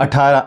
18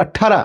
18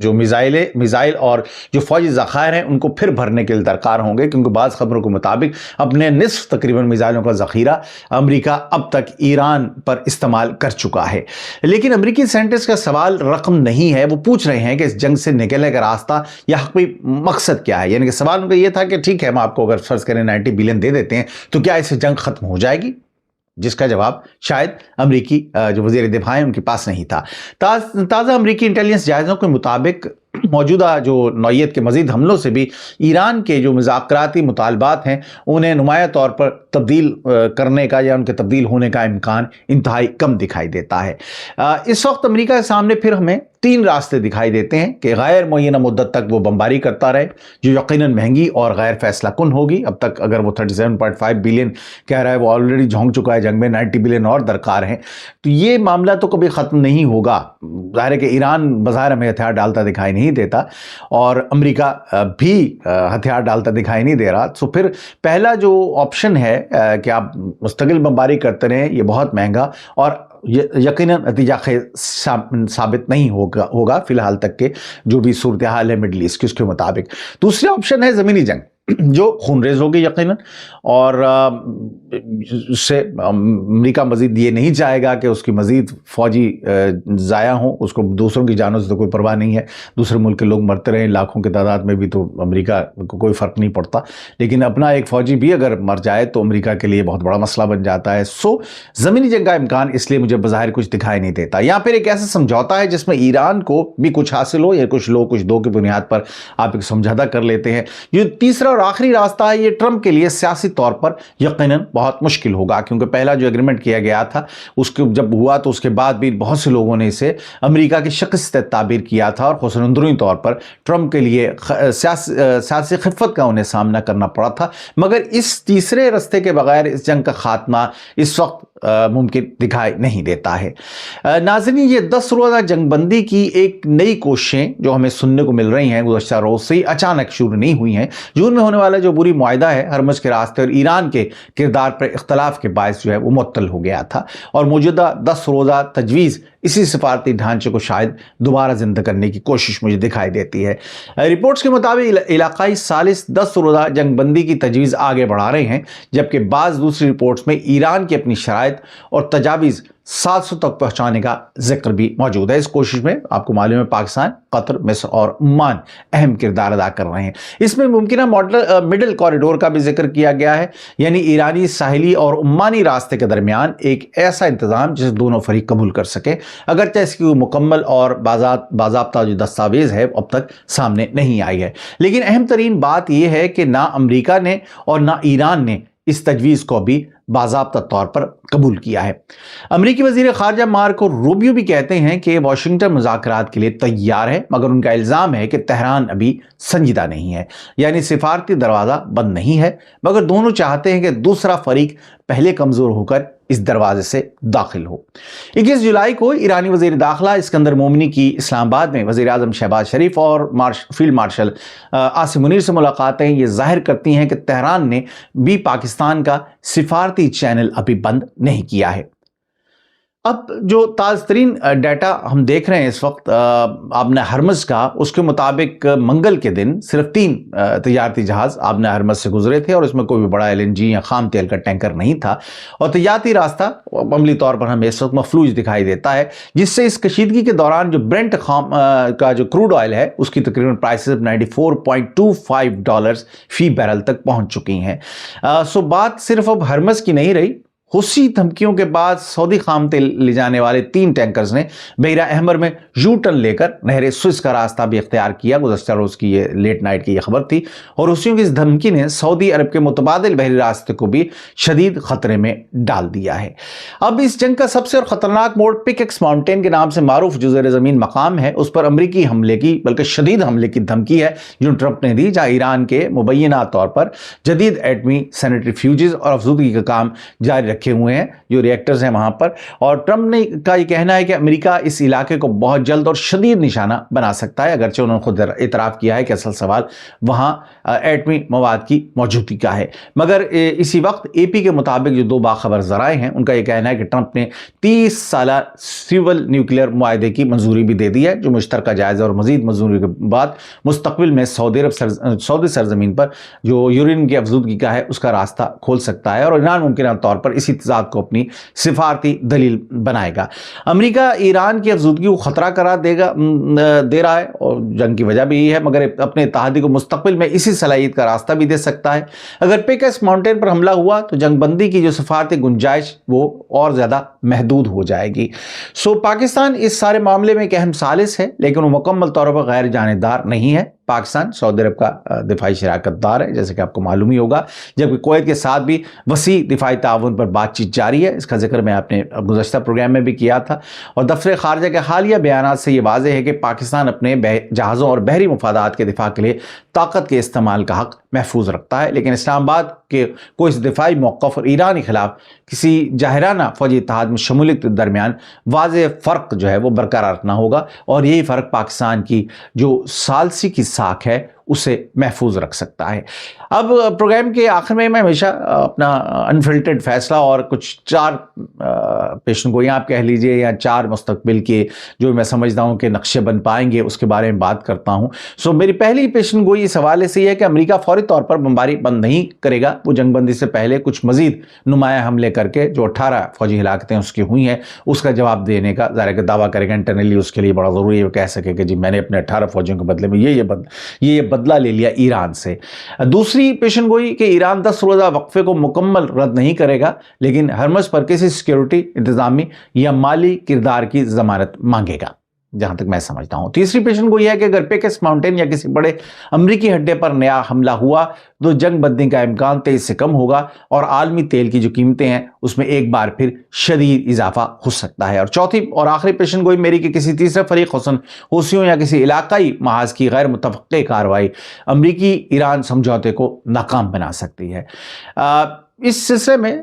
جو میزائل اور جو فوجی ذخائر ہیں ان کو پھر بھرنے کے لیے درکار ہوں گے، کیونکہ بعض خبروں کے مطابق اپنے نصف تقریباً میزائلوں کا ذخیرہ امریکہ اب تک ایران پر استعمال کر چکا ہے۔ لیکن امریکی سینٹرز کا سوال رقم نہیں ہے، وہ پوچھ رہے ہیں کہ اس جنگ سے نکلنے کا راستہ یا حقیقی مقصد کیا ہے۔ یعنی کہ سوال ان کا یہ تھا کہ ٹھیک ہے ہم آپ کو اگر فرض کریں 90 بلین دے دیتے ہیں تو کیا اس سے جنگ ختم ہو جائے گی؟ جس کا جواب شاید امریکی جو وزیر دفاع ہیں ان کے پاس نہیں تھا۔ تازہ امریکی انٹیلیجنس جائزوں کے مطابق موجودہ جو نوعیت کے مزید حملوں سے بھی ایران کے جو مذاکراتی مطالبات ہیں انہیں نمایاں طور پر تبدیل کرنے کا یا ان کے تبدیل ہونے کا امکان انتہائی کم دکھائی دیتا ہے۔ اس وقت امریکہ کے سامنے پھر ہمیں 3 راستے دکھائی دیتے ہیں کہ غیر معینہ مدت تک وہ بمباری کرتا رہے، جو یقیناً مہنگی اور غیر فیصلہ کن ہوگی۔ اب تک اگر وہ 37.5 بلین کہہ رہا ہے، وہ آلریڈی جھونک چکا ہے جنگ میں، 90 بلین اور درکار ہیں، تو یہ معاملہ تو کبھی ختم نہیں ہوگا۔ ظاہر ہے کہ ایران بظاہر ہمیں ہتھیار ڈالتا دکھائی نہیں دیتا اور امریکہ بھی ہتھیار ڈالتا دکھائی نہیں دے رہا، تو پھر پہلا جو آپشن ہے کہ آپ مستقل بمباری کرتے رہیں، یہ بہت مہنگا اور یقیناً نتیجہ خیز ثابت نہیں ہوگا فی الحال تک کے جو بھی صورتحال ہے مڈل ایسٹ کی اس کے مطابق۔ دوسرا آپشن ہے زمینی جنگ، جو خونریز ہوگی یقیناً، اور اس سے امریکہ مزید یہ نہیں چاہے گا کہ اس کی مزید فوجی ضائع ہوں، اس کو دوسروں کی جانوں سے تو کوئی پرواہ نہیں ہے، دوسرے ملک کے لوگ مرتے رہیں لاکھوں کی تعداد میں بھی تو امریکہ کو کوئی فرق نہیں پڑتا، لیکن اپنا ایک فوجی بھی اگر مر جائے تو امریکہ کے لیے بہت بڑا مسئلہ بن جاتا ہے۔ زمینی جنگ کا امکان اس لیے مجھے بظاہر کچھ دکھائی نہیں دیتا۔ یہاں پھر ایک ایسا سمجھوتا ہے جس میں ایران کو بھی کچھ حاصل ہو یا کچھ لو کچھ دو کی بنیاد پر آپ ایک سمجھوتا کر لیتے ہیں۔ جو تیسرا اور آخری راستہ ہے یہ ٹرمپ کے لیے سیاسی طور پر یقیناً بہت مشکل ہوگا، کیونکہ پہلا جو ایگریمنٹ کیا گیا تھا اس کے جب ہوا تو اس کے بعد بھی بہت سے لوگوں نے اسے امریکہ کی شکست تعبیر کیا تھا، اور خصوصاً اندرونی طور پر ٹرمپ کے لیے سیاسی خفت کا انہیں سامنا کرنا پڑا تھا۔ مگر اس تیسرے راستے کے بغیر اس جنگ کا خاتمہ اس وقت ممکن دکھائی نہیں دیتا ہے۔ ناظرین، یہ 10 روزہ جنگ بندی کی ایک نئی کوششیں جو ہمیں سننے کو مل رہی ہیں گزشتہ روز سے اچانک شروع نہیں ہوئی ہیں۔ جون میں ہونے والا جو بری معاہدہ ہے ہرمز کے راستے اور ایران کے کردار پر اختلاف کے باعث جو ہے وہ معطل ہو گیا تھا، اور موجودہ 10 روزہ تجویز اسی سفارتی ڈھانچے کو شاید دوبارہ زندہ کرنے کی کوشش مجھے دکھائی دیتی ہے۔ رپورٹس کے مطابق علاقائی ثالث 10 روزہ جنگ بندی کی تجویز آگے بڑھا رہے ہیں، جبکہ بعض دوسری رپورٹس میں ایران کی اپنی شرائط اور تجاویز 700 تک پہنچانے کا ذکر بھی موجود ہے۔ اس کوشش میں آپ کو معلوم ہے پاکستان، قطر، مصر اور عمان اہم کردار ادا کر رہے ہیں۔ اس میں ممکنہ مڈل کوریڈور کا بھی ذکر کیا گیا ہے، یعنی ایرانی ساحلی اور عمانی راستے کے درمیان ایک ایسا انتظام جسے دونوں فریق قبول کر سکیں، اگرچہ اس کی مکمل اور باضابطہ جو دستاویز ہے اب تک سامنے نہیں آئی ہے۔ لیکن اہم ترین بات یہ ہے کہ نہ امریکہ نے اور نہ ایران نے اس تجویز کو بھی باضابطہ طور پر قبول کیا ہے۔ امریکی وزیر خارجہ مارکو روبیو بھی کہتے ہیں کہ واشنگٹن مذاکرات کے لیے تیار ہے، مگر ان کا الزام ہے کہ تہران ابھی سنجیدہ نہیں ہے، یعنی سفارتی دروازہ بند نہیں ہے، مگر دونوں چاہتے ہیں کہ دوسرا فریق پہلے کمزور ہو کر اس دروازے سے داخل ہو۔ 21 جولائی کو ایرانی وزیر داخلہ اسکندر مومنی کی اسلام آباد میں وزیر اعظم شہباز شریف اور فیلڈ مارشل عاصم منیر سے ملاقاتیں یہ ظاہر کرتی ہیں کہ تہران نے بھی پاکستان کا سفارتی چینل ابھی بند نہیں کیا ہے۔ اب جو تازہ ترین ڈیٹا ہم دیکھ رہے ہیں اس وقت آبنہ ہرمز کا، اس کے مطابق منگل کے دن صرف 3 تجارتی جہاز آبنہ ہرمز سے گزرے تھے، اور اس میں کوئی بھی بڑا LNG یا خام تیل کا ٹینکر نہیں تھا، اور تجارتی راستہ عملی طور پر ہمیں اس وقت مفلوج دکھائی دیتا ہے، جس سے اس کشیدگی کے دوران جو برنٹ خام کا جو کروڈ آئل ہے اس کی تقریباً پرائسز $94.25 فی بیرل تک پہنچ چکی ہیں۔ بات صرف اب ہرمز کی نہیں رہی۔ حوثی دھمکیوں کے بعد سعودی خام تیل لے جانے والے 3 ٹینکرز نے بحیرہ احمر میں یو ٹرن لے کر نہر سوئز کا راستہ بھی اختیار کیا۔ گزشتہ روز کی یہ لیٹ نائٹ کی یہ خبر تھی، اور حوثیوں کی اس دھمکی نے سعودی عرب کے متبادل بحری راستے کو بھی شدید خطرے میں ڈال دیا ہے۔ اب اس جنگ کا سب سے خطرناک موڑ پک ایکس ماؤنٹین کے نام سے معروف جو زیر زمین مقام ہے، اس پر امریکی حملے کی، بلکہ شدید حملے کی دھمکی ہے جو ٹرمپ نے دی، جہاں ایران کے مبینہ طور پر جدید ایٹمی سینٹریفیوجز اور افزودگی کا کام جاری رکھے رکھے ہوئے ہیں جو ریئیکٹرز ہیں وہاں پر، اور ٹرمپ نے کا یہ کہنا ہے کہ امریکہ اس علاقے کو بہت جلد اور شدید نشانہ بنا سکتا ہے، اگرچہ انہوں نے خود اعتراف کیا ہے کہ اصل سوال وہاں ایٹمی مواد کی موجودگی کا ہے۔ مگر اسی وقت اے پی کے مطابق جو 2 باخبر ذرائع ہیں ان کا یہ کہنا ہے کہ ٹرمپ نے 30 سالہ سول نیوکلیئر معاہدے کی منظوری بھی دے دی ہے، جو مشترکہ جائزہ اور مزید منظوری کے بعد مستقبل میں سعودی سرزمین پر جو یورینیم کی افزودگی کا ہے اس کا راستہ کھول سکتا ہے، اور ایران ممکنہ طور پر اسی تضاد کو اپنی سفارتی دلیل بنائے گا۔ امریکہ ایران کی افزودگی کو خطرہ قرار دے رہا ہے، اور جنگ کی وجہ بھی یہ ہے، مگر اپنے اتحادی کو مستقبل میں اسی صلاحیت کا راستہ بھی دے سکتا ہے۔ اگر پیکس ماؤنٹین پر حملہ ہوا تو جنگ بندی کی جو سفارتی گنجائش وہ اور زیادہ محدود ہو جائے گی۔ پاکستان اس سارے معاملے میں ایک اہم ثالث ہے، لیکن وہ مکمل طور پر غیر جانبدار نہیں ہے۔ پاکستان سعودی عرب کا دفاعی شراکت دار ہے، جیسے کہ آپ کو معلوم ہی ہوگا، جبکہ کویت کے ساتھ بھی وسیع دفاعی تعاون پر بات چیت جاری ہے۔ اس کا ذکر میں آپ نے گزشتہ پروگرام میں بھی کیا تھا، اور دفتر خارجہ کے حالیہ بیانات سے یہ واضح ہے کہ پاکستان اپنے جہازوں اور بحری مفادات کے دفاع کے لیے طاقت کے استعمال کا حق محفوظ رکھتا ہے، لیکن اسلام آباد کے کوئی اس دفاعی موقف اور ایران کے خلاف کسی جاہرانہ فوجی اتحاد میں شمولیت کے درمیان واضح فرق جو ہے وہ برقرار رکھنا ہوگا، اور یہی فرق پاکستان کی جو ثالثی کی ساکھ ہے اسے محفوظ رکھ سکتا ہے۔ اب پروگرام کے آخر میں ہمیشہ اپنا انفلٹرڈ فیصلہ اور کچھ 4 پیشن گوئیاں آپ کہہ لیجئے، یا 4 مستقبل کے جو میں سمجھتا ہوں کہ نقشے بن پائیں گے، اس کے بارے میں بات کرتا ہوں۔ میری پہلی پیشن گوئی اس حوالے سے یہ ہے کہ امریکہ فوری طور پر بمباری بند نہیں کرے گا، وہ جنگ بندی سے پہلے کچھ مزید نمایاں حملے کر کے جو 18 فوجی ہلاکتیں اس کی ہوئی ہیں اس کا جواب دینے کا ظاہر کہ دعویٰ کرے گا انٹرنلی، اس کے لیے بڑا ضروری ہے وہ کہہ سکے کہ جی میں نے اپنے 18 فوجیوں کے بدلے میں یہ بدلہ لے لیا ایران سے۔ دوسری پیشن گوئی کہ ایران 10 روزہ وقفے کو مکمل رد نہیں کرے گا، لیکن ہرمز پر کسی سیکیورٹی، انتظامی یا مالی کردار کی ضمانت مانگے گا، جہاں تک میں سمجھتا ہوں۔ تیسری پیشن گوئی ہے کہ اگر پیکس ماؤنٹین یا کسی بڑے امریکی اڈے پر نیا حملہ ہوا تو جنگ بندی کا امکان 23 سے کم ہوگا، اور عالمی تیل کی جو قیمتیں ہیں اس میں ایک بار پھر شدید اضافہ ہو سکتا ہے۔ اور چوتھی اور آخری پیشن گوئی میری کہ کسی تیسرے فریق حوثیوں یا کسی علاقائی محاذ کی غیر متوقع کارروائی امریکی ایران سمجھوتے کو ناکام بنا سکتی ہے۔ اس سلسلے میں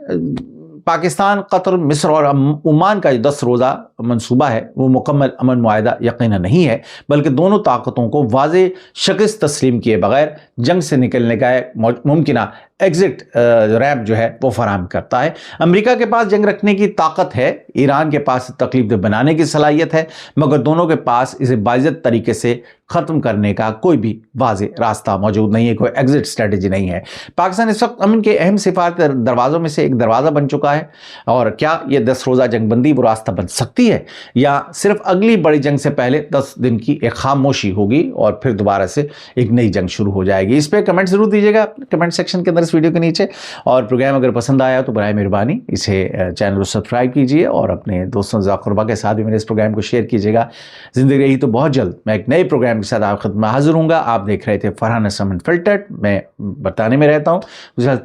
پاکستان، قطر، مصر اور عمان کا جو 10 روزہ منصوبہ ہے وہ مکمل امن معاہدہ یقیناً نہیں ہے، بلکہ دونوں طاقتوں کو واضح شکست تسلیم کیے بغیر جنگ سے نکلنے کا ایک ممکنہ ایگزٹ ریمپ جو ہے وہ فراہم کرتا ہے۔ امریکہ کے پاس جنگ رکھنے کی طاقت ہے، ایران کے پاس تکلیف دہ بنانے کی صلاحیت ہے، مگر دونوں کے پاس اسے باعزت طریقے سے ختم کرنے کا کوئی بھی واضح راستہ موجود نہیں ہے، کوئی ایگزٹ اسٹریٹجی نہیں ہے۔ پاکستان اس وقت امن کے اہم سفارتی دروازوں میں سے ایک دروازہ بن چکا ہے، اور کیا یہ 10 روزہ جنگ بندی وہ راستہ بن سکتی ہے، یا صرف اگلی بڑی جنگ سے پہلے 10 دن کی ایک خاموشی ہوگی اور پھر دوبارہ سے ایک نئی جنگ شروع ہو جائے گی؟ اس پہ کمنٹ ضرور دیجیے گا کمنٹ سیکشن کے اندر اس ویڈیو کے نیچے، اور پروگرام اگر پسند آیا تو برائے مہربانی اسے چینل کو سبسکرائب کیجیے، اور اپنے دوستوں ذاکربا کے ساتھ بھی میرے اس پروگرام کو شیئر کیجیے گا۔ زندگی رہی تو بہت جلد میں ایک نئے پروگرام کے ساتھ آپ خدمت میں حاضر ہوں گا۔ آپ دیکھ رہے تھے فرحان اسلم انفلٹرڈ، میں برطانیہ میں رہتا ہوں،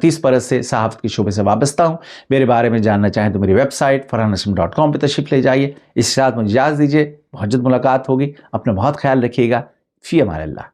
30 برس سے صحافت کے شعبے سے وابستہ ہوں۔ میرے بارے میں جاننا چاہیں تو میری ویب سائٹ farhanaslam.com پہ تشریف لے جائیے۔ اس کے ساتھ مجھے اجازت دیجیے، بہت جلد ملاقات ہوگی، اپنا بہت خیال رکھیے گا، فی امان اللہ۔